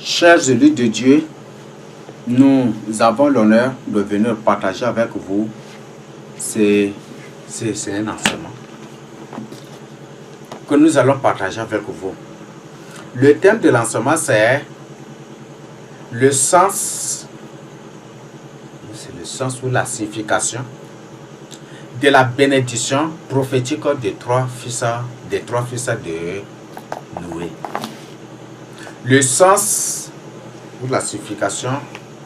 Chers élus de Dieu, nous avons l'honneur de venir partager avec vous. C'est un enseignement que nous allons partager avec vous. Le thème de l'enseignement, c'est le sens ou la signification de la bénédiction prophétique des trois fils de Noé. Le sens ou la signification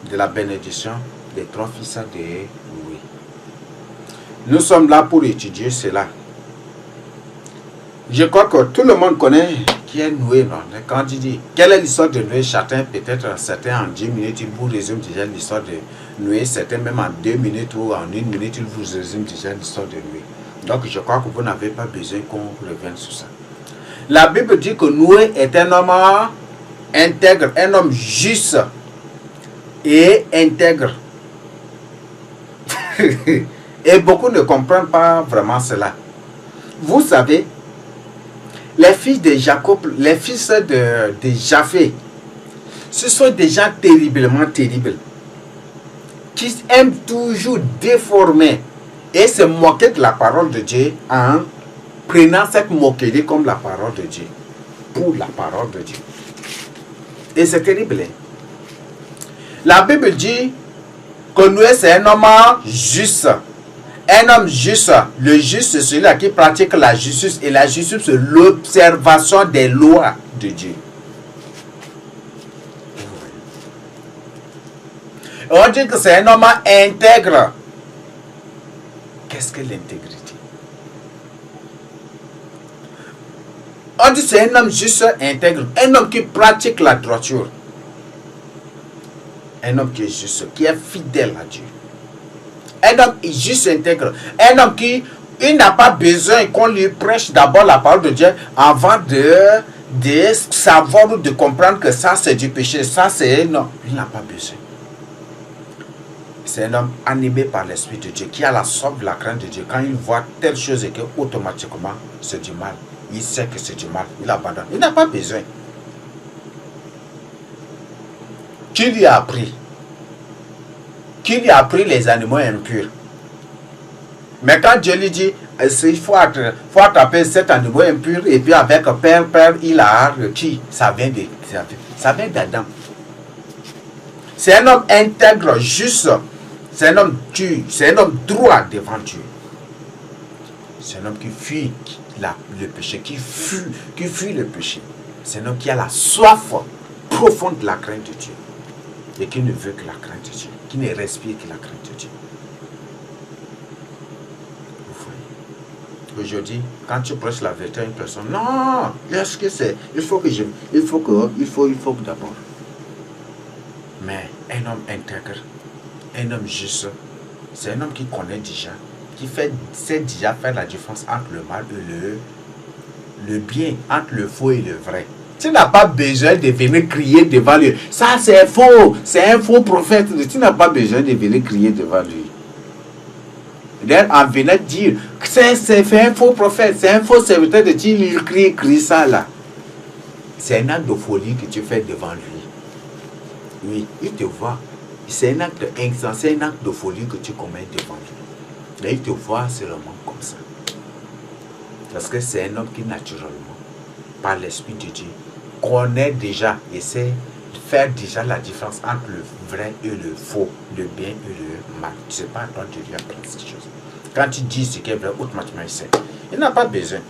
de la bénédiction des trois fils de Noé. Nous sommes là pour étudier cela. Je crois que tout le monde connaît qui est Noé. Non? Quand il dit quelle est l'histoire de Noé, certains en 10 minutes, ils vous résument déjà l'histoire de Noé, certains même en 2 minutes ou en 1 minute, ils vous résument déjà l'histoire de Noé. Donc je crois que vous n'avez pas besoin qu'on revienne sur ça. La Bible dit que Noé est un homme intègre, un homme juste et intègre. Et beaucoup ne comprennent pas vraiment cela. Vous savez, les fils de Jacob, les fils de Japheth, ce sont des gens terriblement terribles, qui aiment toujours déformer et se moquer de la parole de Dieu en prenant cette moquerie comme la parole de Dieu, pour la parole de Dieu. Et c'est terrible. La Bible dit que Noé c'est un homme juste. Un homme juste, le juste c'est celui-là qui pratique la justice, et la justice c'est l'observation des lois de Dieu. On dit que c'est un homme intègre. Qu'est-ce que l'intégrité? On dit que c'est un homme juste, intègre, un homme qui pratique la droiture. Un homme qui est juste, qui est fidèle à Dieu. Un homme juste, intègre. Un homme qui n'a pas besoin qu'on lui prêche d'abord la parole de Dieu avant de savoir ou de comprendre que ça c'est du péché. Ça c'est... Non, il n'a pas besoin. C'est un homme animé par l'Esprit de Dieu qui a la soif de la crainte de Dieu. Quand il voit telle chose et que automatiquement c'est du mal, il sait que c'est du mal, il abandonne. Il n'a pas besoin. Qui lui a appris? Qui lui a appris les animaux impurs? Mais quand Dieu lui dit, il faut attraper cet animal impur, et puis avec père, il a qui? Ça vient d'Adam. C'est un homme intègre, juste. C'est un homme dur, c'est un homme droit devant Dieu. C'est un homme qui fuit le péché, qui fuit le péché. C'est un homme qui a la soif profonde de la crainte de Dieu. Et qui ne veut que la crainte de Dieu, qui ne respire que la crainte de Dieu. Vous voyez. Aujourd'hui, quand tu prêches la vérité à une personne, non, est-ce que c'est, il faut d'abord. Mais un homme intègre, un homme juste, c'est un homme qui connaît déjà, qui sait déjà faire la différence entre le mal et le bien, entre le faux et le vrai. Tu n'as pas besoin de venir crier devant lui. Ça c'est faux, c'est un faux prophète. Tu n'as pas besoin de venir crier devant lui. D'ailleurs, en venant dire que c'est un faux prophète, c'est un faux serviteur de Dieu, il crie ça là. C'est un acte de folie que tu fais devant lui. Oui, il te voit. C'est un acte insensé, un acte de folie que tu commets devant lui. Et il te voit seulement comme ça. Parce que c'est un homme qui naturellement, par l'Esprit de Dieu, connaît déjà et sait faire déjà la différence entre le vrai et le faux, le bien et le mal. Tu ne sais pas à toi de lui apprendre ces choses. Quand tu dis ce qui est vrai, automatiquement il sait. Il n'a pas besoin.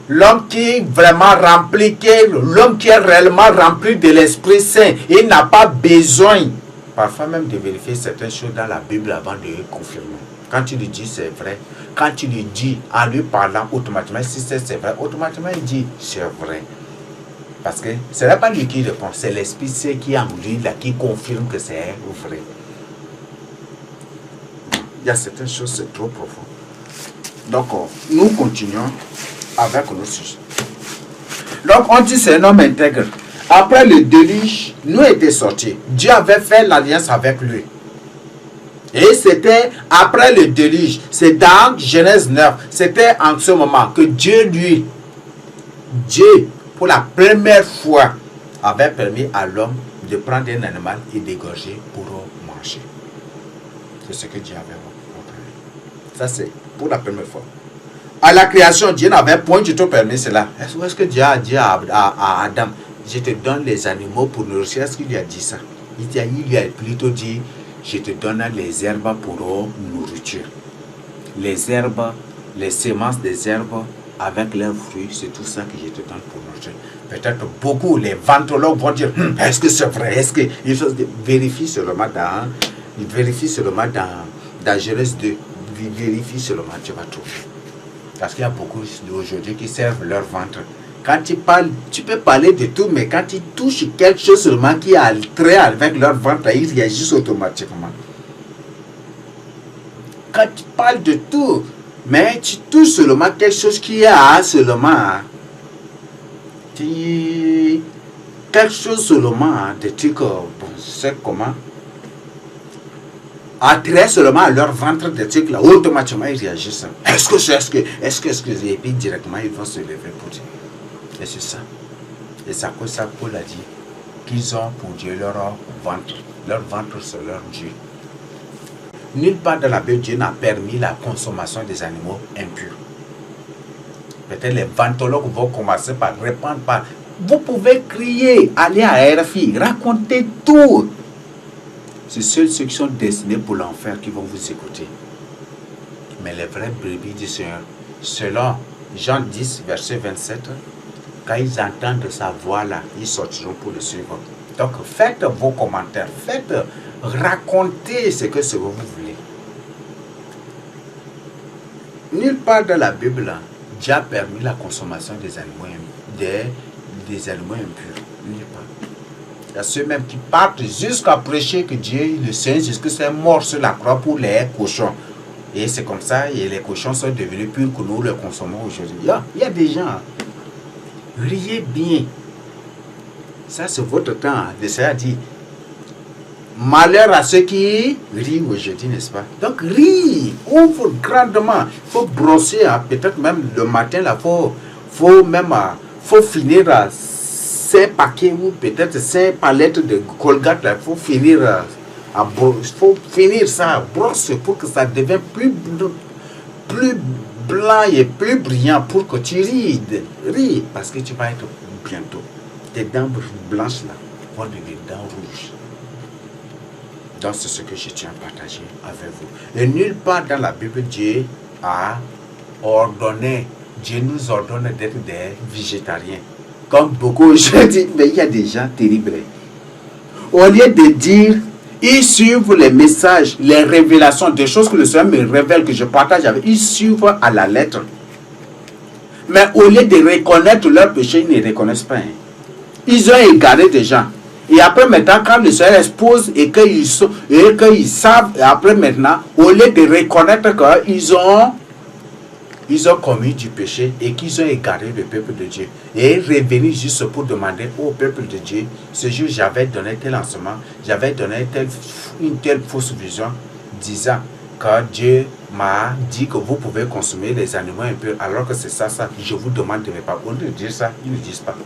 L'homme qui est vraiment rempli, l'homme qui est réellement rempli de l'Esprit Saint, il n'a pas besoin, parfois même de vérifier certaines choses dans la Bible avant de confirmer. Quand tu lui dis c'est vrai, quand tu lui dis en lui parlant automatiquement, si c'est vrai, automatiquement il dit c'est vrai. Parce que ce n'est pas lui qui répond, c'est l'Esprit Saint qui est en lui là, qui confirme que c'est vrai. Il y a certaines choses, c'est trop profond. Donc, nous continuons avec nos sujets. Donc, on dit c'est un homme intègre. Après le déluge, nous était sortis. Dieu avait fait l'alliance avec lui. Et c'était après le déluge. C'est dans Genèse 9. C'était en ce moment que Dieu, pour la première fois, avait permis à l'homme de prendre un animal et d'égorger pour manger. C'est ce que Dieu avait montré. Ça, c'est pour la première fois. À la création, Dieu n'avait point du tout permis cela. Est-ce que Dieu a dit à Adam, je te donne les animaux pour nourrir? Est-ce qu'il lui a dit ça? Il lui a plutôt dit, je te donne les herbes pour nourriture. Les herbes, les semences des herbes avec leurs fruits, c'est tout ça que je te donne pour nourriture. Peut-être beaucoup, les ventologues vont dire, est-ce que c'est vrai? Est-ce que il faut vérifier seulement dans Genèse 2. Vérifie seulement, tu vas trouver. Parce qu'il y a beaucoup aujourd'hui qui servent leur ventre. Quand tu parles, tu peux parler de tout, mais quand ils touchent quelque chose seulement qui a trait avec leur ventre, ils réagissent automatiquement. Quand tu parles de tout, mais tu touches seulement quelque chose qui a seulement quelque chose seulement des trucs, bon, c'est comment attrait seulement à leur ventre des trucs là, automatiquement ils réagissent. Est-ce que, et puis directement ils vont se lever pour dire. Et c'est ça. Et c'est à cause de ça Paul a dit qu'ils ont pour Dieu leur ventre. Leur ventre c'est leur Dieu. Nulle part dans la Bible, Dieu n'a permis la consommation des animaux impurs. Peut-être les ventologues vont commencer par répondre par. Vous pouvez crier, aller à RFI, raconter tout. C'est seuls ceux qui sont destinés pour l'enfer qui vont vous écouter. Mais les vrais brebis du Seigneur, selon Jean 10, verset 27, quand ils entendent sa voix là, ils sortiront pour le suivre. Donc faites vos commentaires, racontez ce que vous voulez. Nulle part dans la Bible, Dieu a permis la consommation des animaux impurs. Nulle part. Il y a ceux même qui partent jusqu'à prêcher que Dieu, le Seigneur Jésus-Christ est mort sur la croix pour les cochons. Et c'est comme ça, et les cochons sont devenus purs que nous les consommons aujourd'hui. Il y a des gens, riez bien. Ça, c'est votre temps. Le Seigneur dit, malheur à ceux qui rient aujourd'hui, n'est-ce pas? Donc, riez, ouvre grandement. Il faut brosser, peut-être même le matin, là, faut finir à 5 paquets ou peut-être 5 palettes de Colgate, il faut finir ça, brosse pour que ça devienne plus blanc et plus brillant pour que tu ris, parce que tu vas être bientôt. Tes dents blanches là vont devenir dents rouges. Donc c'est ce que je tiens à partager avec vous. Et nulle part dans la Bible, Dieu nous ordonne d'être des végétariens. Comme beaucoup, je dis, mais il y a des gens terribles. Au lieu de dire, ils suivent les messages, les révélations, des choses que le Seigneur me révèle, que je partage avec eux, ils suivent à la lettre. Mais au lieu de reconnaître leurs péchés, ils ne reconnaissent pas. Ils ont égaré des gens. Et après maintenant, quand le Seigneur expose et qu'ils savent, et après maintenant, au lieu de reconnaître qu'ils ont commis du péché et qu'ils ont égaré le peuple de Dieu. Et revenir juste pour demander au peuple de Dieu, ce jour j'avais donné tel enseignement, j'avais donné une telle fausse vision, disant que Dieu m'a dit que vous pouvez consommer les animaux impurs, alors que c'est ça, je vous demande de ne pas. Au lieu de dire ça, ils ne disent pas.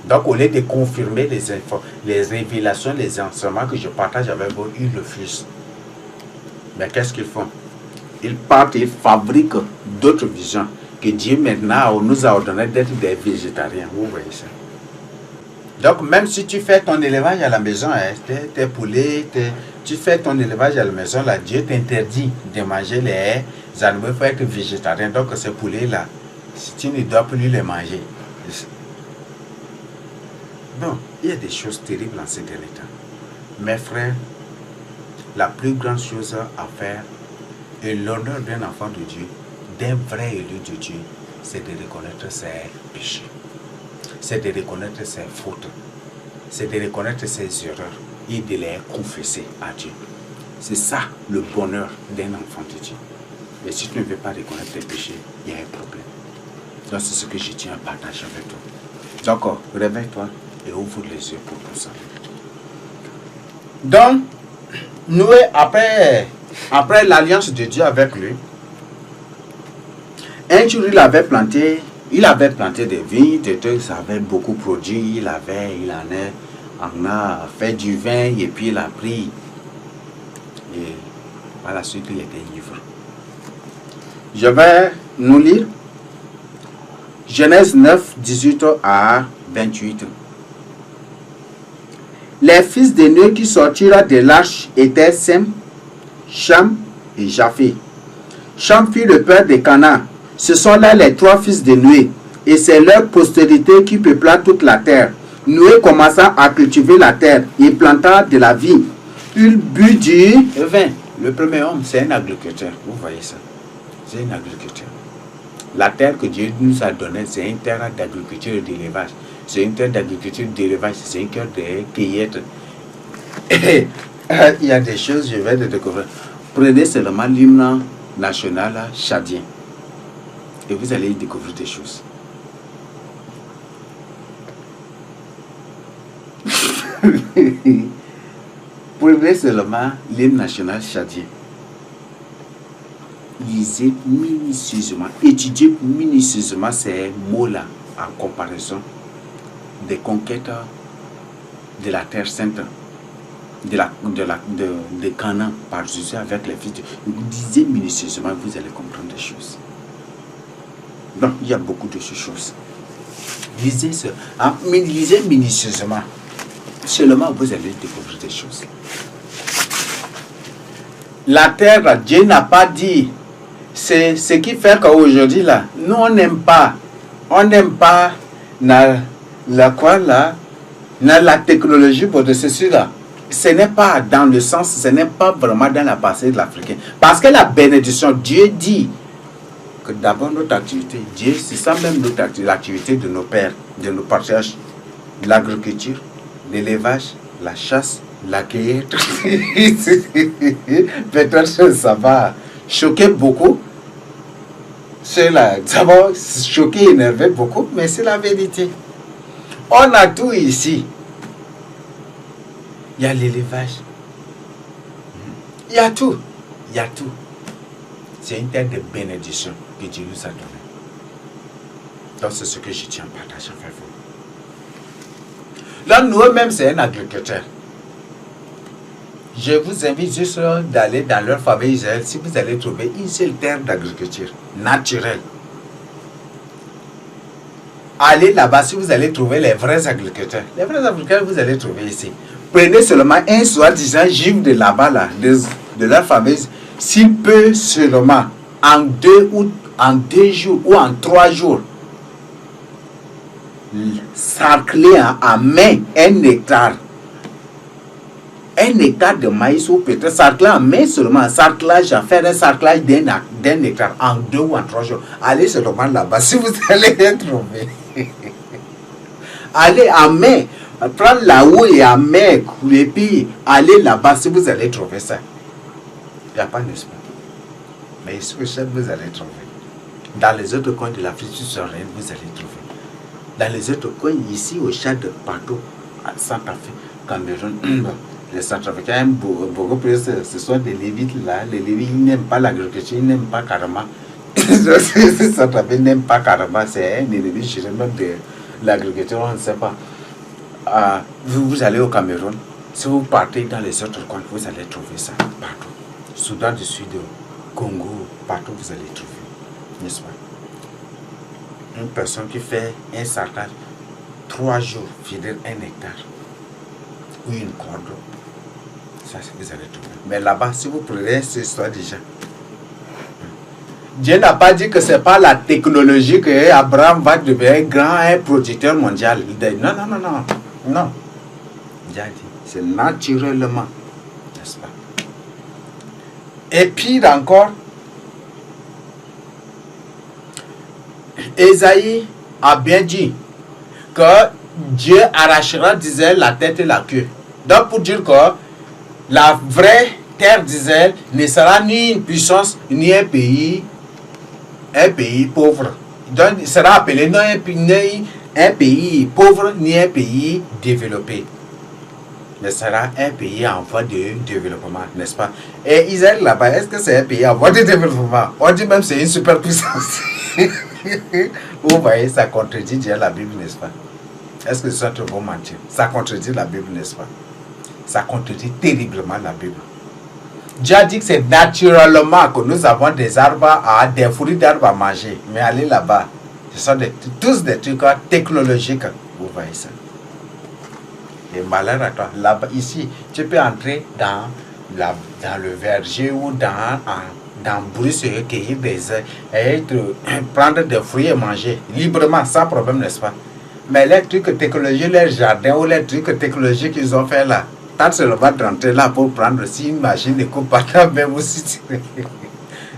Donc au lieu de confirmer les révélations, les enseignements que je partage avec vous, ils refusent. Mais qu'est-ce qu'ils font? Ils partent et fabriquent d'autres visions que Dieu maintenant nous a ordonné d'être des végétariens. Vous voyez ça. Donc même si tu fais ton élevage à la maison, tes poulets, tu fais ton élevage à la maison, là, Dieu t'interdit de manger les animaux, il faut être végétarien. Donc ces poulets-là, si tu ne dois plus les manger. Donc, il y a des choses terribles en ces derniers temps. Mes frères, la plus grande chose à faire, et l'honneur d'un enfant de Dieu, d'un vrai élu de Dieu, c'est de reconnaître ses péchés. C'est de reconnaître ses fautes. C'est de reconnaître ses erreurs et de les confesser à Dieu. C'est ça le bonheur d'un enfant de Dieu. Mais si tu ne veux pas reconnaître tes péchés, il y a un problème. Donc c'est ce que je tiens à partager avec toi. Donc réveille-toi et ouvre les yeux pour tout ça. Donc, Noé, après l'alliance de Dieu avec lui, un jour il avait planté Il avait planté des vignes, ça avait beaucoup produit, il en a fait du vin et puis il a pris. Et par la suite, il était ivre. Je vais nous lire Genèse 9, 18 à 28. Les fils de Noé qui sortirent de l'arche étaient Sem, Cham et Japheth. Cham fut le père de Canaan. Ce sont là les trois fils de Noé, et c'est leur postérité qui peupla toute la terre. Noé commença à cultiver la terre et planta de la vigne. Il but du vin. Le premier homme, c'est un agriculteur. Vous voyez ça? C'est un agriculteur. La terre que Dieu nous a donnée, c'est une terre d'agriculture et d'élevage. C'est une terre d'agriculture et d'élevage, c'est une terre de cueillette. Il y a des choses, je vais te découvrir. Prenez seulement l'hymne national tchadien. Et vous allez y découvrir des choses. Prenez seulement l'hymne national tchadien. Lisez minutieusement, étudiez minutieusement ces mots-là en comparaison des conquêtes de la terre sainte, de Canaan par Jésus avec les fils. Lisez minutieusement, vous allez comprendre des choses. Donc, il y a beaucoup de ces choses. Lisez minutieusement. Seulement, vous allez découvrir des choses. La terre, Dieu n'a pas dit. C'est ce qui fait qu'aujourd'hui, là, nous, on n'aime pas la technologie pour de ceci, là. Ce n'est pas dans le sens, ce n'est pas vraiment dans la pensée de l'Africain. Parce que la bénédiction, Dieu dit que d'abord notre activité, Dieu, c'est ça même l'activité de nos pères, de nos partages, l'agriculture, l'élevage, la chasse, la cueillette. Peut-être que ça va choquer beaucoup. Ça va choquer, énerver beaucoup, mais c'est la vérité. On a tout ici. Il y a l'élevage. Il y a tout. Il y a tout. C'est une terre de bénédiction que Dieu nous a donnée. Donc c'est ce que je tiens à partager avec vous. Là, nous-mêmes, c'est un agriculteur. Je vous invite juste d'aller dans leur famille Israël si vous allez trouver une seule terre d'agriculture naturelle. Allez là-bas si vous allez trouver les vrais agriculteurs. Les vrais agriculteurs, vous allez trouver ici. Prenez seulement un soi-disant juif de là-bas, là, de leur famille, s'il peut seulement en 2 jours ou en 3 jours sarcler à main un hectare. Un hectare de maïs ou peut-être sarcler en main seulement, faire un sarclage d'un hectare en 2 ou en 3 jours. Allez seulement là-bas si vous allez les trouver. Allez à main, prendre la haut et à main, et puis allez là-bas si vous allez trouver ça. Il n'y a pas d'espoir. Mais ici au Tchad, vous allez trouver. Dans les autres coins de l'Afrique subsaharienne, vous allez trouver. Dans les autres coins, ici au Tchad, partout, à Centrafrique, Cameroun, les Centrafricains aiment beaucoup plus, ce sont des Lévites là. Les Lévites, ils n'aiment pas l'agriculture, ils n'aiment pas carrément. Les Centrafricains n'aiment pas carrément, c'est un ennemi général de l'agriculture, on ne sait pas. Vous allez au Cameroun, si vous partez dans les autres coins, vous allez trouver ça partout. Soudan du Sud, Congo, partout vous allez trouver, n'est-ce pas? Une personne qui fait un sarclage 3 jours, fidèle 1 hectare, ou une corde, ça vous allez trouver. Mais là-bas, si vous prenez cette histoire déjà, Dieu n'a pas dit que ce n'est pas la technologie que Abraham va devenir un producteur mondial. Non, non, non, non. Non. Dieu a dit, c'est naturellement, n'est-ce pas? Et pire encore, Ésaïe a bien dit que Dieu arrachera d'Israël la tête et la queue. Donc pour dire que la vraie terre d'Israël ne sera ni une puissance ni un pays pauvre. Donc il sera appelé non un pays pauvre ni un pays développé. Mais sera un pays en voie de développement, n'est-ce pas? Et Israël là-bas, est-ce que c'est un pays en voie de développement? On dit même que c'est une superpuissance. Vous voyez, ça contredit déjà la Bible, n'est-ce pas? Est-ce que ce soit trop bon mentir? Ça contredit la Bible, n'est-ce pas? Ça contredit terriblement la Bible. Dieu a dit que c'est naturellement que nous avons des arbres, des fruits d'arbres à manger. Mais allez là-bas, ce sont tous des trucs technologiques. Vous voyez ça? Et malheur à toi. Là-bas, ici, tu peux entrer dans le verger ou dans Bruce, cueillir des œufs et prendre des fruits et manger librement, sans problème, n'est-ce pas? Mais les trucs technologiques, les jardins ou les trucs technologiques qu'ils ont fait là, tant seulement d'entrer là pour prendre, si une machine ne coupe pas, même aussi,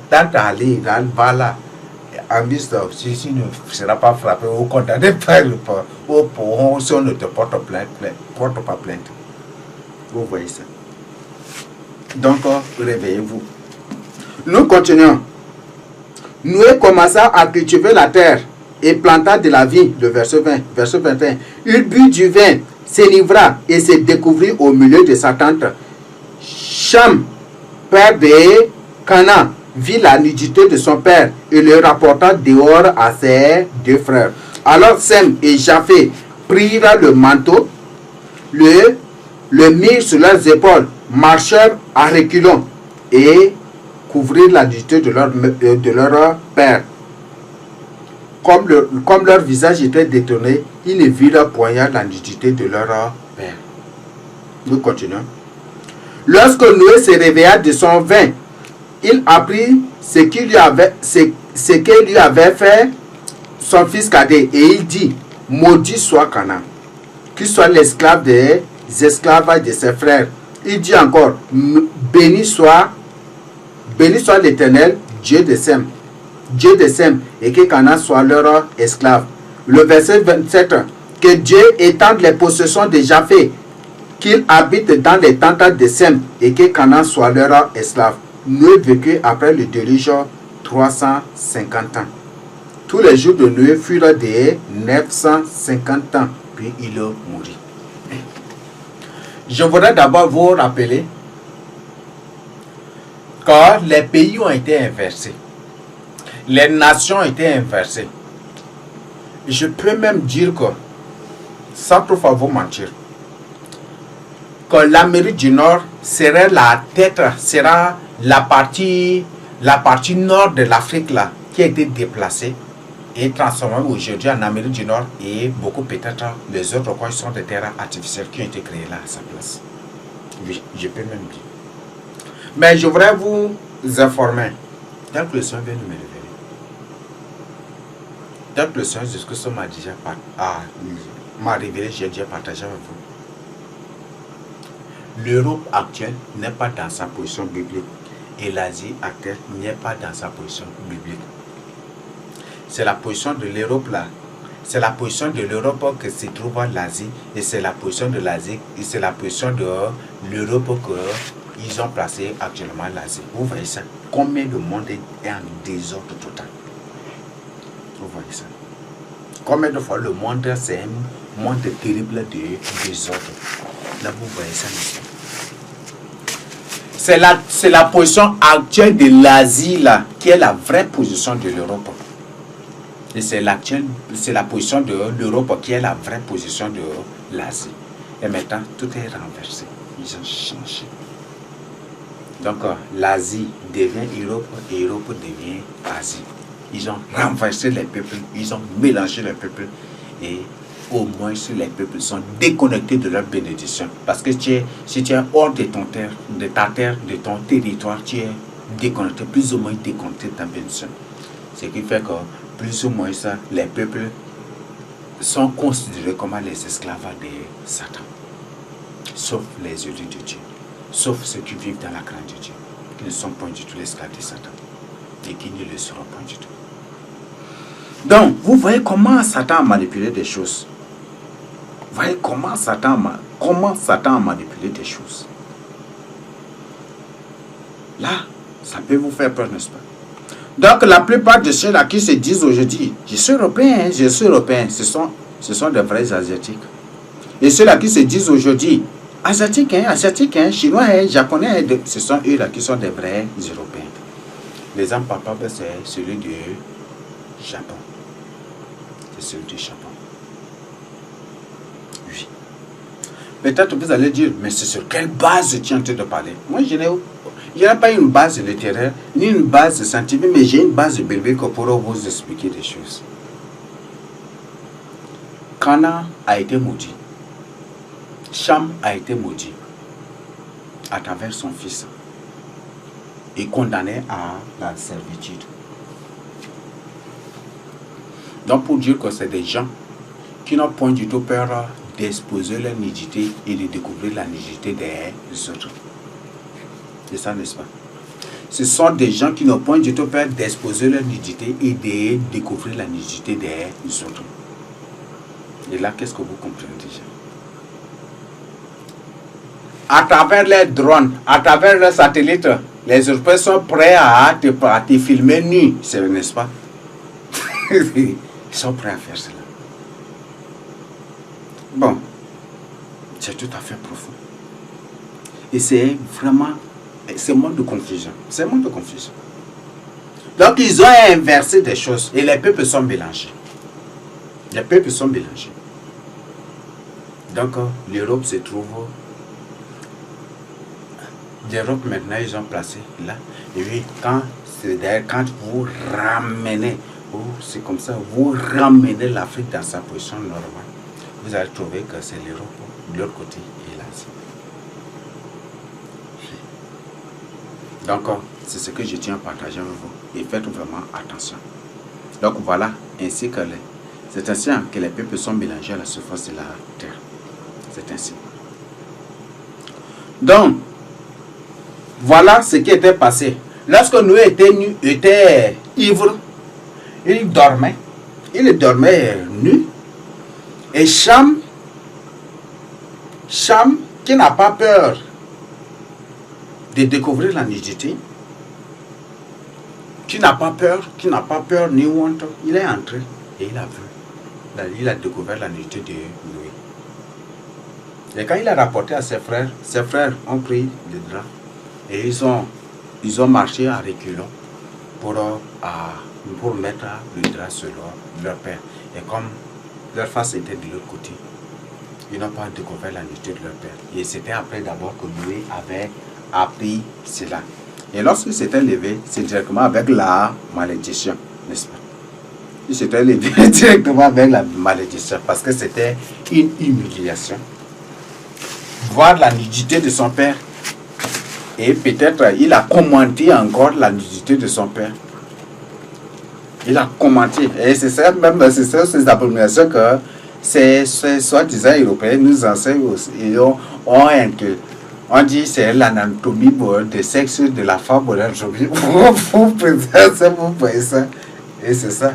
tant aller dans là, en vue, si ne sera pas frappé ou condamné par le port, ou si on ne te porte pas plainte. Vous voyez ça. Donc, réveillez-vous. Nous continuons. Noé commença à cultiver la terre et planta de la vigne, le verset 20, verset 21. Il but du vin, s'enivra et se découvrit au milieu de sa tente. Cham, père de Canaan, vit la nudité de son père et le rapporta dehors à ses deux frères. Alors Sem et Japheth prirent le manteau, le mirent sur leurs épaules, marchèrent à reculons et couvrirent la nudité de leur père. Comme leur visage était détourné, ils ne virent point la nudité de leur père. Nous continuons. Lorsque Noé se réveilla de son vin, il apprit ce que lui avait fait son fils cadet, et il dit: maudit soit Canaan, qu'il soit l'esclave des esclaves de ses frères. Il dit encore: béni soit l'Éternel, Dieu de Sem, et que Canaan soit leur esclave. Le verset 27, que Dieu étende les possessions de Japheth, qu'il habite dans les tentes de Sem, et que Canaan soit leur esclave. Noé vécut après le déluge 350 ans. Tous les jours de Noé furent de 950 ans, puis il mourut. Je voudrais d'abord vous rappeler que les pays ont été inversés. Les nations ont été inversées. Je peux même dire que, sans trop vous mentir, que l'Amérique du Nord serait sera la partie nord de l'Afrique là, qui a été déplacée et transformée aujourd'hui en Amérique du Nord, et beaucoup peut-être les autres coins sont des terres artificielles qui ont été créées là à sa place. Oui, je peux même dire. Mais je voudrais vous informer, tel que le Seigneur vient de me révéler, tel que le Seigneur Jésus-Christ m'a révélé, j'ai déjà partagé avec vous. L'Europe actuelle n'est pas dans sa position biblique et l'Asie actuelle n'est pas dans sa position biblique. C'est la position de l'Europe là. C'est la position de l'Europe que se trouve l'Asie, et c'est la position de l'Asie, et c'est la position de l'Europe qu'ils ont placé actuellement l'Asie. Vous voyez ça? Combien le monde est en désordre total? Vous voyez ça? Combien de fois le monde, c'est un monde terrible de désordre? Là, vous voyez ça? C'est la position actuelle de l'Asie là, qui est la vraie position de l'Europe. Et c'est la position de l'Europe qui est la vraie position de l'Asie. Et maintenant, tout est renversé. Ils ont changé. Donc, l'Asie devient Europe et Europe devient Asie. Ils ont renversé les peuples, ils ont mélangé les peuples, et au moins les peuples sont déconnectés de leur bénédiction. Parce que si tu es hors de ta terre, de ton territoire, tu es déconnecté, plus ou moins déconnecté de ta bénédiction. Ce qui fait que plus ou moins ça, les peuples sont considérés comme les esclaves de Satan. Sauf les élus de Dieu. Sauf ceux qui vivent dans la crainte de Dieu, qui ne sont pas du tout l'esclave de Satan. Et qui ne le seront pas du tout. Donc, vous voyez comment Satan a manipulé des choses. Vous voyez comment Satan a manipulé des choses. Là, ça peut vous faire peur, n'est-ce pas? Donc, la plupart de ceux-là qui se disent aujourd'hui, je suis européen, ce sont des vrais Asiatiques. Et ceux-là qui se disent aujourd'hui, Asiatiques, Chinois, Japonais, ce sont eux-là qui sont des vrais Européens. L'exemple palpable, c'est celui du Japon. celui du Japon. Oui. Peut-être vous allez dire, mais c'est sur quelle base tu es en train de parler? Moi, je n'ai pas une base littéraire, ni une base scientifique, mais j'ai une base biblique pour vous expliquer des choses. Cana a été maudit. Cham a été maudit à travers son fils et condamné à la servitude. Donc pour dire que c'est des gens qui n'ont point du tout peur d'exposer leur nudité et de découvrir la nudité des autres. C'est ça, n'est-ce pas? Ce sont des gens qui n'ont point du tout peur d'exposer leur nudité et de découvrir la nudité des autres. Et là, qu'est-ce que vous comprenez déjà? À travers les drones, à travers les satellites, les Européens sont prêts à te filmer nu, n'est-ce pas? Ils sont prêts à faire cela. Bon, c'est tout à fait profond. Et c'est vraiment, c'est un monde de confusion. C'est un monde de confusion. Donc ils ont inversé des choses et les peuples sont mélangés. Les peuples sont mélangés. Donc l'Europe se trouve... L'Europe maintenant, ils ont placé là. Et puis, quand vous ramenez, c'est comme ça, vous ramenez l'Afrique dans sa position normale, vous allez trouver que c'est l'Europe de l'autre côté et l'Asie. Donc, c'est ce que je tiens à partager avec vous. Et faites vraiment attention. Donc, voilà, ainsi que c'est ainsi que les peuples sont mélangés à la surface de la terre. C'est ainsi. Donc, voilà ce qui était passé. Lorsque Noé était ivre, il dormait nu. Et Cham, qui n'a pas peur de découvrir la nudité, qui n'a pas peur ni honte, il est entré et il a vu. Il a découvert la nudité de Noé. Et quand il a rapporté à ses frères ont pris des draps. Et ils ont marché à reculons pour mettre le drap sur leur père. Et comme leur face était de l'autre côté, ils n'ont pas découvert la nudité de leur père. Et c'était après d'abord que Noé avait appris cela. Et lorsqu'il s'était levé, c'est directement avec la malédiction, n'est-ce pas? Il s'était levé directement avec la malédiction parce que c'était une humiliation. Voir la nudité de son père. Et peut-être il a commenté encore la nudité de son père. Il a commenté. Et c'est ça, même ces abominations que ces soi-disant européens nous enseignent aussi. Et on dit c'est l'anatomie de sexe de la femme aujourd'hui. Vous voyez ça. Et c'est ça.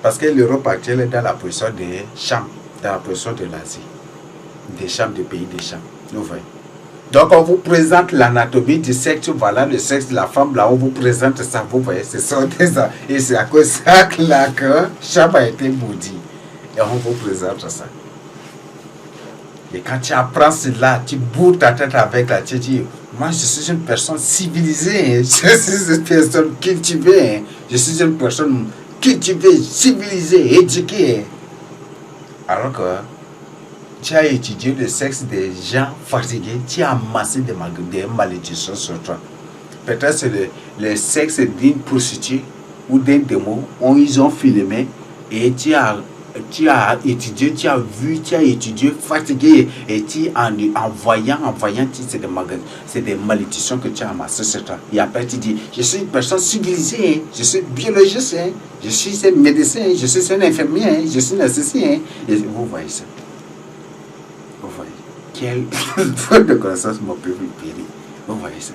Parce que l'Europe actuelle est dans la position des Cham, dans la position de l'Asie. Des Cham, des pays des Cham. Vous voyez. Donc on vous présente l'anatomie du sexe, voilà le sexe de la femme, là on vous présente ça, vous voyez, c'est ça. Et c'est à cause de ça que Cham a été maudit. Et on vous présente ça. Et quand tu apprends cela, tu bourres ta tête avec la tête, tu dis, moi je suis une personne civilisée, je suis une personne cultivée, je suis une personne cultivée, civilisée, éduquée. Alors que tu as étudié le sexe des gens fatigués, tu as amassé des malédictions sur toi. Peut-être c'est le sexe d'une prostituée ou d'un démon, ils ont filmé et tu as étudié, tu as vu, tu as étudié, fatigué, et en voyant, c'est des malédictions que tu as amassées sur toi. Et après tu dis, je suis une personne civilisée, je suis biologiste, je suis un médecin, je suis un infirmier, je suis un assistant. Et vous voyez ça. Vous voyez. Quelle faute de connaissance mon peuple périt. Vous voyez ça.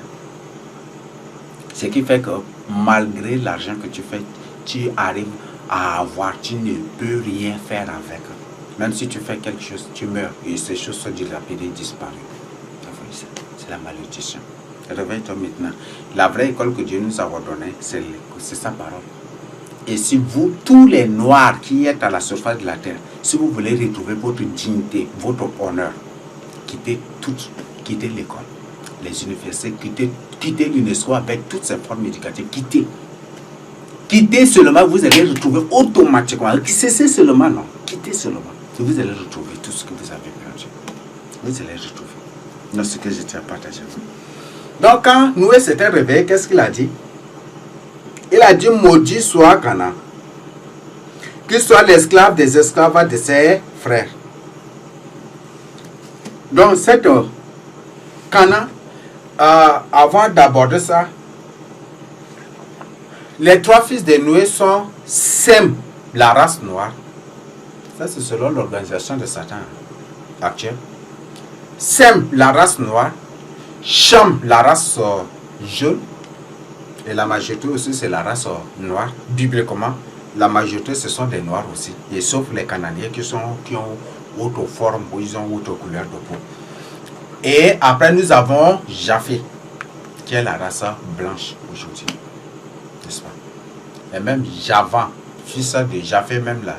Ce qui fait que malgré l'argent que tu fais, tu arrives à avoir, tu ne peux rien faire avec. Même si tu fais quelque chose, tu meurs et ces choses sont dilapidées, disparues. Vous voyez ça. C'est la malédiction. Réveille-toi maintenant. La vraie école que Dieu nous a ordonnée, c'est sa parole. Et si vous, tous les noirs qui êtes à la surface de la terre, si vous voulez retrouver votre dignité, votre honneur, quittez l'école, les universités, quittez l'UNESCO avec toutes ses formes éducatives, quittez. Quittez seulement, vous allez retrouver automatiquement. Cessez seulement, non. Quittez seulement. Et vous allez retrouver tout ce que vous avez perdu. Vous allez retrouver. C'est ce que je tiens à partager. Donc, quand Noé s'était réveillé, qu'est-ce qu'il a dit? Il a dit, maudit soit Canaan, qu'il soit l'esclave des esclaves de ses frères. Donc, cette Canaan, avant d'aborder ça, les 3 fils de Noé sont Sem, la race noire. Ça, c'est selon l'organisation de Satan actuelle. Sem, la race noire. Cham, la race jaune. Et la majorité aussi, c'est la race noire. Bibliquement, la majorité, ce sont des noirs aussi. Et sauf les Cananéens qui ont autre forme, ou ils ont autre couleur de peau. Et après, nous avons Japhé, qui est la race blanche aujourd'hui. N'est-ce pas? Et même Javan, fils de Japhé, même là,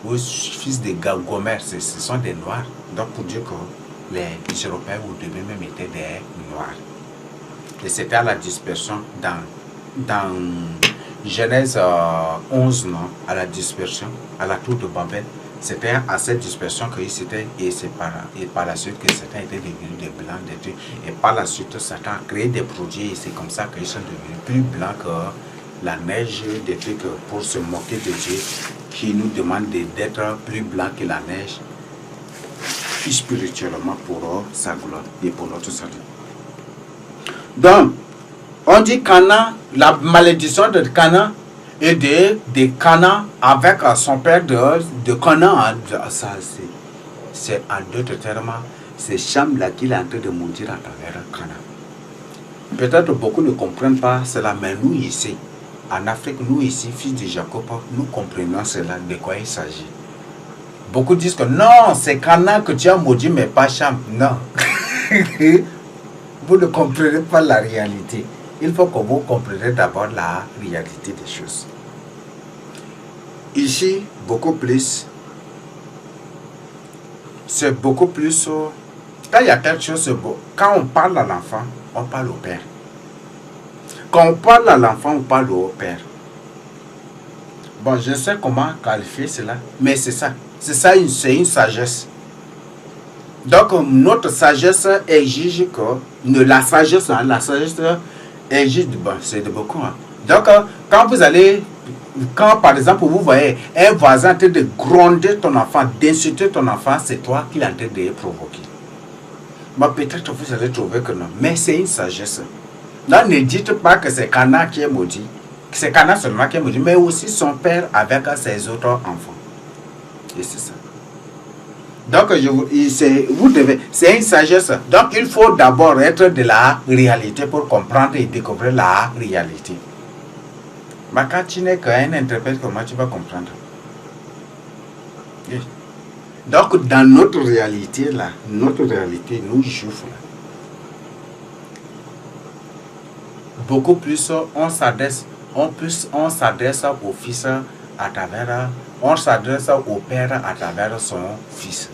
ou fils de Gomer, ce sont des noirs. Donc, pour dire que les Européens au début même étaient des noirs. Et c'était à la dispersion dans Genèse 11, non, à la dispersion, à la tour de Babel. C'était à cette dispersion qu'ils s'étaient séparés. Et par la suite, que Satan était devenu des blancs, des trucs. Et par la suite, Satan a créé des produits. Et c'est comme ça qu'ils sont devenus plus blancs que la neige, des trucs pour se moquer de Dieu, qui nous demande d'être plus blancs que la neige, spirituellement pour sa gloire et pour notre salut. Donc, on dit Canaan, la malédiction de Canaan et de Canaan avec son père de Canaan. C'est en d'autres termes, c'est Cham là qu'il est en train de maudire à travers Canaan. Peut-être beaucoup ne comprennent pas cela, mais nous ici, en Afrique, nous ici, fils de Jacob, nous comprenons cela, de quoi il s'agit. Beaucoup disent que non, c'est Canaan que tu as maudit, mais pas Cham. Non. Vous ne comprenez pas la réalité. Il faut que vous compreniez d'abord la réalité des choses. Ici, beaucoup plus, c'est beaucoup plus, quand il y a quelque chose de beau, quand on parle à l'enfant, on parle au père. Quand on parle à l'enfant, on parle au père. Bon, je sais comment qualifier cela, mais c'est ça. C'est ça, c'est une sagesse. Donc, notre sagesse exige que, la sagesse exige, bon, c'est de beaucoup. Hein. Donc, quand vous allez, quand par exemple, vous voyez un voisin en train de gronder ton enfant, d'insulter ton enfant, c'est toi qui l'es en train de provoquer. Bon, peut-être que vous allez trouver que non, mais c'est une sagesse. Là, ne dites pas que c'est Canaan qui est maudit, que c'est Canaan seulement qui est maudit, mais aussi son père avec ses autres enfants. Et c'est ça. Donc, vous devez, c'est une sagesse. Donc, il faut d'abord être de la réalité pour comprendre et découvrir la réalité. Mais quand tu n'es qu'un interprète, comment tu vas comprendre? Oui. Donc, dans notre réalité, là, notre réalité, nous juifs, là, beaucoup plus, on s'adresse au fils à travers, on s'adresse au père à travers son fils.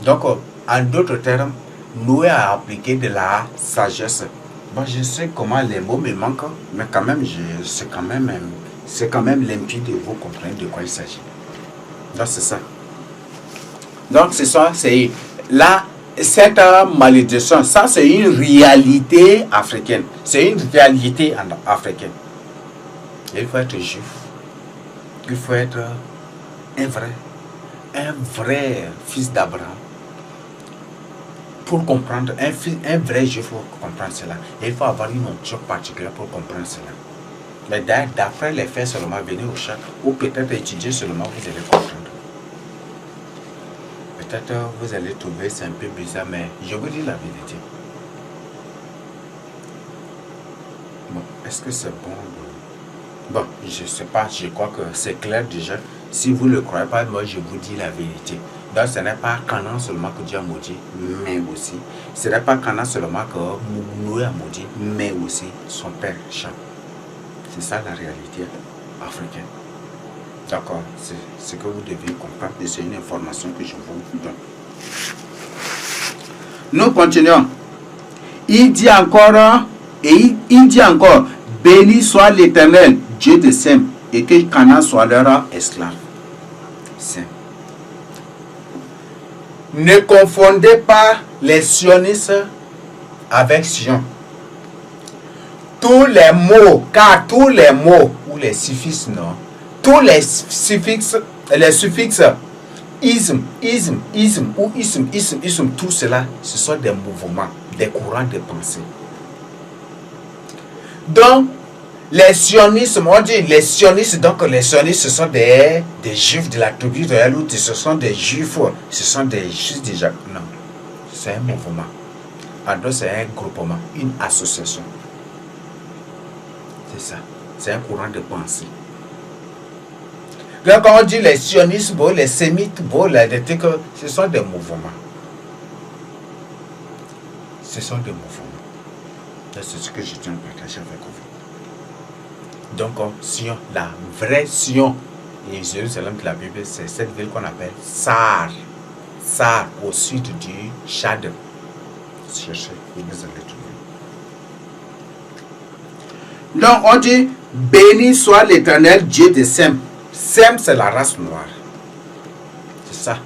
Donc, en d'autres termes, Noé a appliqué de la sagesse. Bon, je sais comment les mots me manquent, mais quand même, c'est quand même limpide de vous comprendre de quoi il s'agit. Donc, c'est ça. Donc, c'est ça, c'est là, cette malédiction, ça, c'est une réalité africaine. C'est une réalité africaine. Il faut être juif. Il faut être un vrai fils d'Abraham. Pour comprendre, un vrai juif pour comprendre cela, il faut avoir une onction particulière pour comprendre cela. Mais d'après les faits seulement, venez au chat, ou peut-être étudier seulement, vous allez comprendre. Peut-être vous allez trouver c'est un peu bizarre, mais je vous dis la vérité. Bon, est-ce que c'est bon? Bon, je ne sais pas, je crois que c'est clair déjà. Si vous ne le croyez pas, moi je vous dis la vérité. Donc ce n'est pas Canaan seulement que Dieu a maudit, mais aussi, ce n'est pas Canaan seulement que Noé a maudit, mais aussi son père Cham. C'est ça la réalité africaine. D'accord, c'est ce que vous devez comprendre et c'est une information que je vous donne. Nous continuons. Il dit encore, béni soit l'Éternel, Dieu de Sem, et que Canaan soit leur esclave. Sem. Ne confondez pas les sionistes avec Sion. Tous les mots, car tous les mots ou les suffixes, non, tous les suffixes isme ou isme, tout cela, ce sont des mouvements, des courants de pensée. Donc, les sionistes, on dit les sionistes, donc les sionistes, ce sont des juifs de la tribu de Elout, ce sont des juifs, ce sont des juifs déjà. Non, c'est un mouvement. En d'autres, c'est un groupement, une association. C'est ça, c'est un courant de pensée. Donc, quand on dit les sionistes, bon, les sémites, bon, les trucs, ce sont des mouvements. Ce sont des mouvements. C'est ce que je tiens à partager avec vous. Donc, Sion, la vraie Sion, et Jérusalem de la Bible, c'est cette ville qu'on appelle Sar. Sar, au sud du Tchad. Cherchez, vous allez trouver. Donc, on dit, béni soit l'Éternel Dieu de Sem. Sem, c'est la race noire. C'est ça,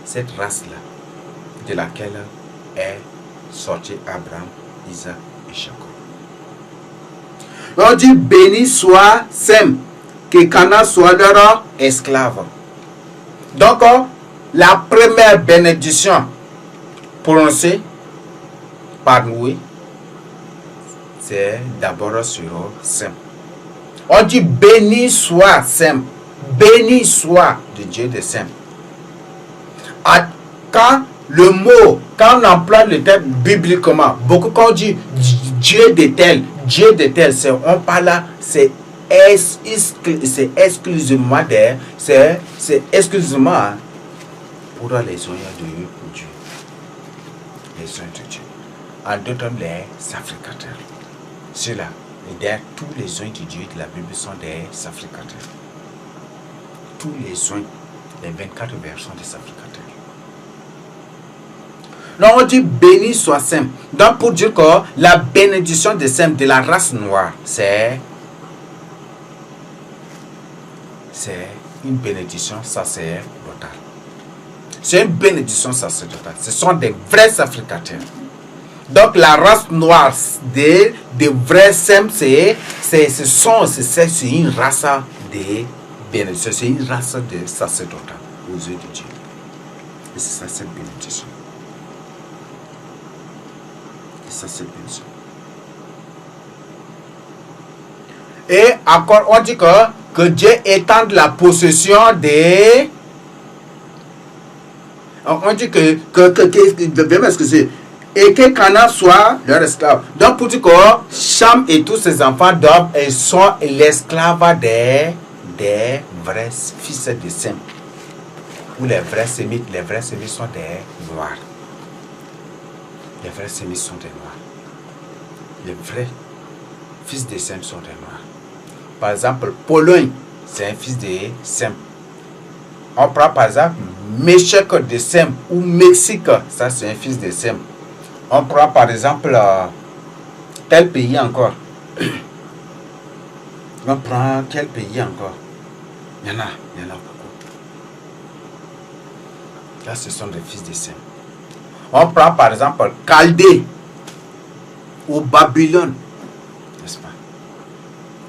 cette race-là, de laquelle est sorti Abraham, Isaac et Jacob. On dit béni soit Sem, que Canaan soit leur esclave. Donc, la première bénédiction prononcée par Noé, c'est d'abord sur Sem. On dit béni soit Sem, béni soit le Dieu de Sem. Quand le mot, quand on emploie le terme bibliquement, beaucoup quand on dit Dieu de tel, c'est, on parle là, c'est exclusivement pour les soins de Dieu. Les soins de Dieu. En d'autres termes, les sacrificateurs. Ceux-là, et derrière tous les soins de Dieu de la Bible sont des sacrificateurs. Tous les soins, les 24 versets sont des sacrificateurs. Donc on dit béni soit Sem. Donc pour dire que la bénédiction de Sem, de la race noire, c'est une bénédiction sacerdotale. C'est une bénédiction sacerdotale. Ce sont des vrais sacrificateurs. Donc la race noire des vrais Sem, c'est une race de bénédiction, c'est une race de sacerdotale aux yeux de Dieu. Et c'est ça cette bénédiction. Et ça c'est bénédiction. Et encore on dit que Dieu étende la possession des... On dit que et que Canaan soit leur esclave. Donc pour dire que Cham et tous ses enfants d'Ob sont l'esclave des vrais fils de Sem. Ou les vrais sémites sont des noirs. Les vrais sémites sont des noirs. Les vrais fils de Sem sont des noirs. Par exemple, Pologne, c'est un fils de Sem. On prend par exemple Méchec de Sem ou Mexique, ça c'est un fils de Sem. On prend par exemple tel pays encore. On prend quel pays encore? Il y en a beaucoup. Là, ce sont des fils de Sem. On prend par exemple Chaldée ou Babylone, n'est-ce pas?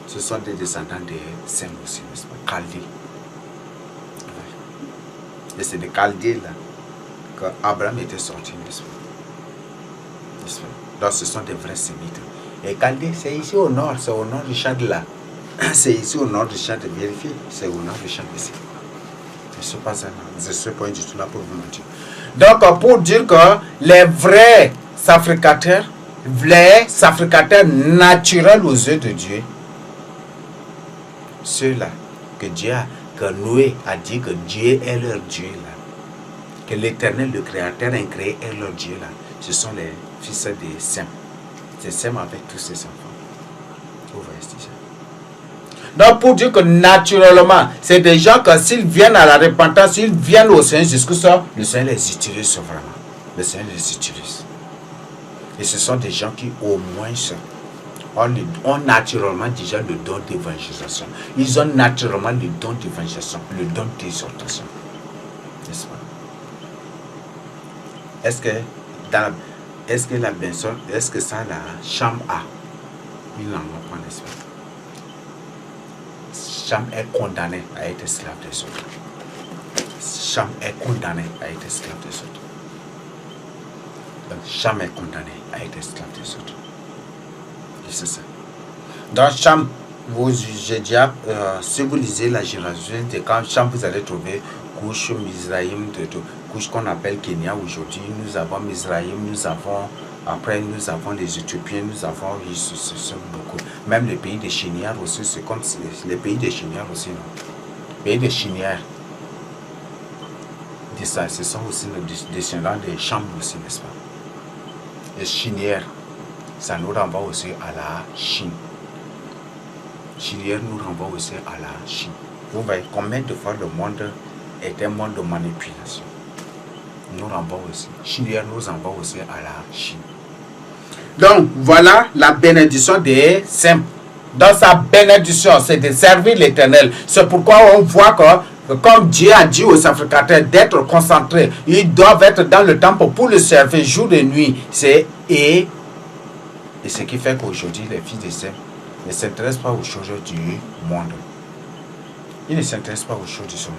Ce sont des descendants de Sem aussi, n'est-ce pas? Chaldée. Et c'est de Chaldée là qu'Abraham était sorti, n'est-ce pas? Donc ce sont des vrais sémites. Et Chaldée, c'est ici au nord, c'est au nord du Tchad là. C'est ici au nord du Tchad, vérifiez, c'est au nord du Tchad ici. Je ne suis pas du tout là pour vous mentir. Donc pour dire que les vrais sacrificateurs naturels aux yeux de Dieu, ceux-là que Noé a dit que Dieu est leur Dieu là, que l'Éternel, le Créateur incréé est leur Dieu là, ce sont les fils de Sem. C'est Sem avec tous ses enfants. Vous voyez ça. Donc pour dire que naturellement, c'est des gens que s'ils viennent à la repentance, s'ils viennent au Seigneur jusqu'à ça, le Seigneur les utilise vraiment. Le Seigneur les utilise. Et ce sont des gens qui au moins ont naturellement déjà le don d'évangélisation. Ils ont naturellement le don d'évangélisation, le don d'exhortation. N'est-ce pas? Est-ce que la personne, est-ce que ça, la chambre a? Il n'en a pas, n'est-ce pas? Cham est condamné à être esclave des autres. Cham est condamné à être esclave des autres. Donc, Cham est condamné à être esclave des autres. Et c'est ça. Dans Cham, j'ai déjà, si vous lisez la génération de quand Cham, vous allez trouver couche Mizraïm, couche qu'on appelle Kenya aujourd'hui. Nous avons Mizraïm, après nous avons les Éthiopiens, nous avons ce sont beaucoup. Même le pays des Chinières aussi, c'est comme les pays des Chinières aussi, non? Les pays des Chinières, ce sont aussi les descendants des Cham aussi, n'est-ce pas? Les Chinières, ça nous renvoie aussi à la Chine. Chinière nous renvoie aussi à la Chine. Vous voyez combien de fois le monde est un monde de manipulation. Nous renvoie aussi. Chinière nous renvoie aussi à la Chine. Donc, voilà la bénédiction des saints. Dans sa bénédiction, c'est de servir l'Éternel. C'est pourquoi on voit que, comme Dieu a dit aux sacrificateurs d'être concentrés, ils doivent être dans le temple pour le servir jour et nuit. Et ce qui fait qu'aujourd'hui, les fils des saints ne s'intéressent pas aux choses du monde. Ils ne s'intéressent pas aux choses de ce monde.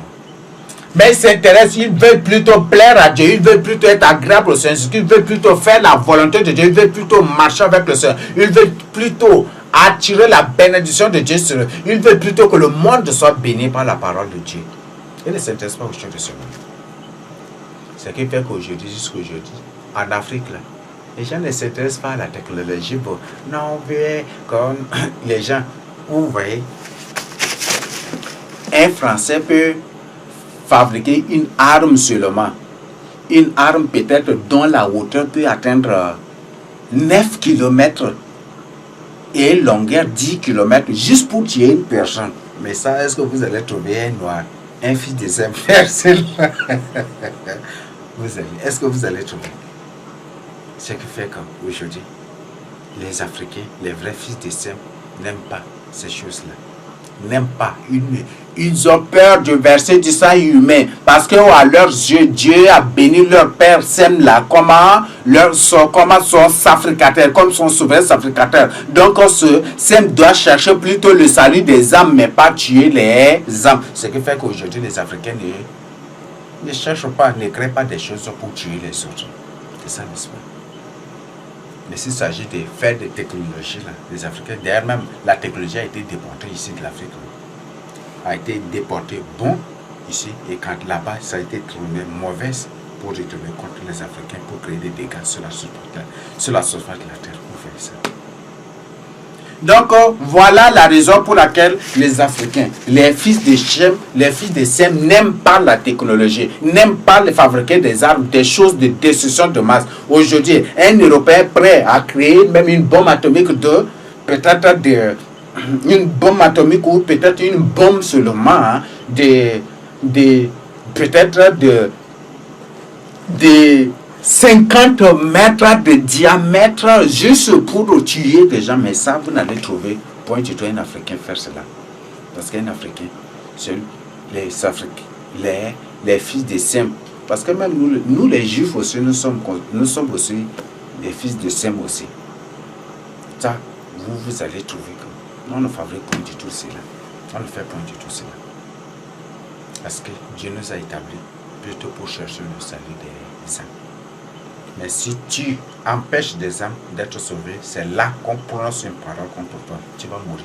Mais ils s'intéressent, ils veulent plutôt plaire à Dieu, ils veulent plutôt être agréables au Seigneur, ils veulent plutôt faire la volonté de Dieu, ils veulent plutôt marcher avec le Seigneur, ils veulent plutôt attirer la bénédiction de Dieu sur eux, ils veulent plutôt que le monde soit béni par la parole de Dieu. Ils ne s'intéressent pas aux choses de ce monde. Ce qui fait qu'aujourd'hui, jusqu'aujourd'hui, en Afrique, là, les gens ne s'intéressent pas à la technologie. Bon, non, mais comme les gens, vous voyez, un Français peut fabriquer une arme seulement. Une arme peut-être dont la hauteur peut atteindre 9 km et longueur 10 km juste pour tuer une personne. Mais ça, est-ce que vous allez trouver un noir, un fils de cette personne? Est-ce que vous allez trouver? Ce qui fait qu'aujourd'hui, les Africains, les vrais fils de Sem, n'aiment pas ces choses-là. N'aiment pas. Ils ont peur de verser du sang humain parce que à leurs yeux, Dieu a béni leur père Sem là. Comment son sacrificateur, comme son souverain sacrificateur. Donc, Sem doit chercher plutôt le salut des âmes, mais pas tuer les âmes. Ce qui fait qu'aujourd'hui, les Africains ne cherchent pas, ne créent pas des choses pour tuer les autres. C'est ça, n'est-ce pas? Mais s'il s'agit de faire des technologies, là, les Africains, d'ailleurs même, la technologie a été déportée ici de l'Afrique. A été déportée bon ici, et quand là-bas, ça a été tourné mauvaise pour retourner contre les Africains, pour créer des dégâts sur la surface de la terre. Vous faites ça. Donc, voilà la raison pour laquelle les Africains, les fils de Shem, les fils de Sem n'aiment pas la technologie, n'aiment pas les fabriquer des armes, des choses de destruction de masse. Aujourd'hui, un Européen prêt à créer même une bombe atomique une bombe atomique ou peut-être une bombe seulement, hein, peut-être de 50 mètres de diamètre juste pour tuer des gens. Mais ça, vous n'allez trouver point du tout un Africain faire cela. Parce qu'un Africain, c'est les fils de Sem. Parce que même nous les Juifs aussi, nous sommes aussi les fils de Sem aussi. Ça, vous allez trouver que on ne fabrique point du tout cela. On ne fait point du tout cela. Parce que Dieu nous a établis plutôt pour chercher le salut des âmes. Mais si tu empêches des âmes d'être sauvées, c'est là qu'on prononce une parole contre toi. Tu vas mourir.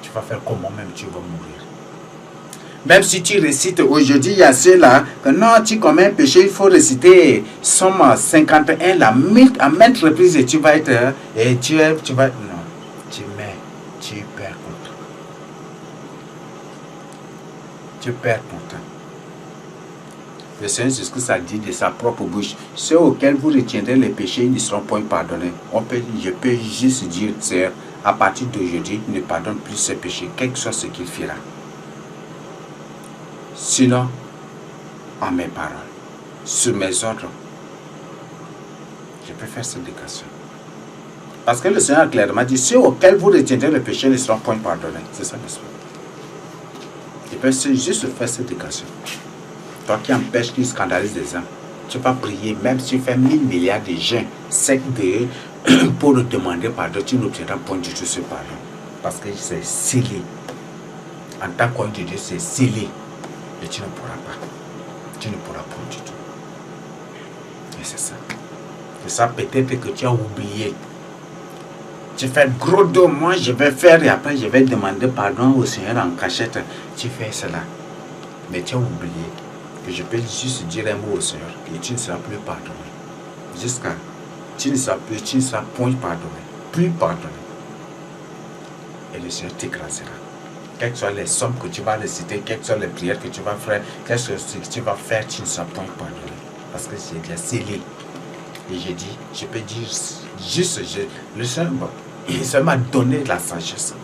Tu vas faire comment même tu vas mourir. Même si tu récites aujourd'hui, il y a ceux-là, que non, tu commets un péché, il faut réciter Somme 51, à maintes reprises, et tu vas être, et tu vas, non, tu perds ton temps. Tu perds ton temps. Le Seigneur Jésus a dit de sa propre bouche, ceux auxquels vous retiendrez les péchés, ils ne seront point pardonnés. Je peux juste dire, Seigneur, à partir d'aujourd'hui, ne pardonne plus ses péchés, quel que soit ce qu'il fera. Sinon, en mes paroles, sur mes ordres, je peux faire cette déclaration. Parce que le Seigneur a clairement dit, ceux auxquels vous retiendrez le péché ne seront point pardonnés. C'est ça l'esprit. Il peut juste faire cette déclaration. Toi qui empêches, qui scandalise les âmes, tu vas prier, même si tu fais 1000 milliards de gens secs pour demander pardon, tu n'obtiendras point du tout ce pardon. Parce que c'est scellé. En tant qu'homme de Dieu, c'est scellé. Et tu ne pourras pas. Tu ne pourras pas du tout. Et c'est ça. C'est ça peut-être que tu as oublié. Tu fais gros dos, moi je vais faire et après je vais demander pardon au Seigneur en cachette. Tu fais cela. Mais tu as oublié que je peux juste dire un mot au Seigneur et tu ne seras plus pardonné. Jusqu'à tu ne seras point pardonné. Plus pardonné. Et le Seigneur t'écrasera. Quelles que soient les sommes que tu vas réciter, quelles que soient les prières que tu vas faire, quelles que ce que tu vas faire, tu ne seras point pardonné. Parce que c'est déjà scellé. Et j'ai dit, je peux dire juste, le Seigneur, m'a donné la sagesse.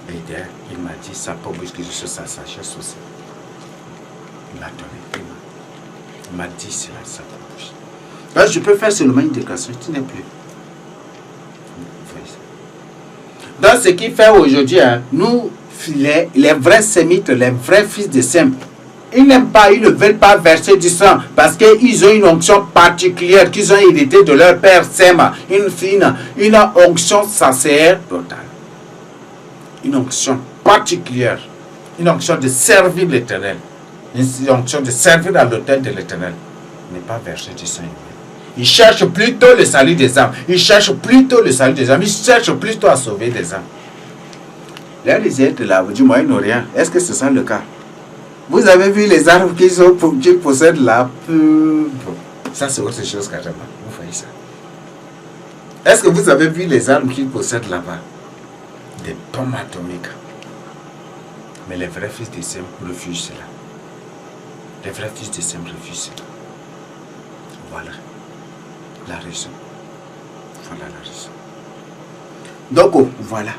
Et il m'a dit, ça pour que je sois sa sagesse aussi. Il m'a donné, il m'a dit cela, ça pour bouche. Alors je peux faire seulement une déclaration, tu n'es plus. Donc ce qui fait aujourd'hui, hein, nous, les vrais sémites, les vrais fils de Sem, ils n'aiment pas, ils ne veulent pas verser du sang parce qu'ils ont une onction particulière qu'ils ont héritée de leur père Sem, une onction sacerdotale, une onction particulière, une onction de servir l'Éternel, une onction de servir à l'autel de l'Éternel, n'est pas verser du sang. Ils cherchent plutôt le salut des âmes. Ils cherchent plutôt le salut des âmes. Ils cherchent plutôt à sauver des âmes. Là, les êtres là, du Moyen-Orient, est-ce que c'est ça le cas? Vous avez vu les armes qu'ils possèdent là? Ça, c'est autre chose carrément. Vous voyez ça. Est-ce que vous avez vu les armes qu'ils possèdent là-bas? Des bombes atomiques. Mais les vrais fils de Sem refusent cela. Les vrais fils de Sem refusent cela. Voilà la raison. Voilà la raison. Donc, voilà.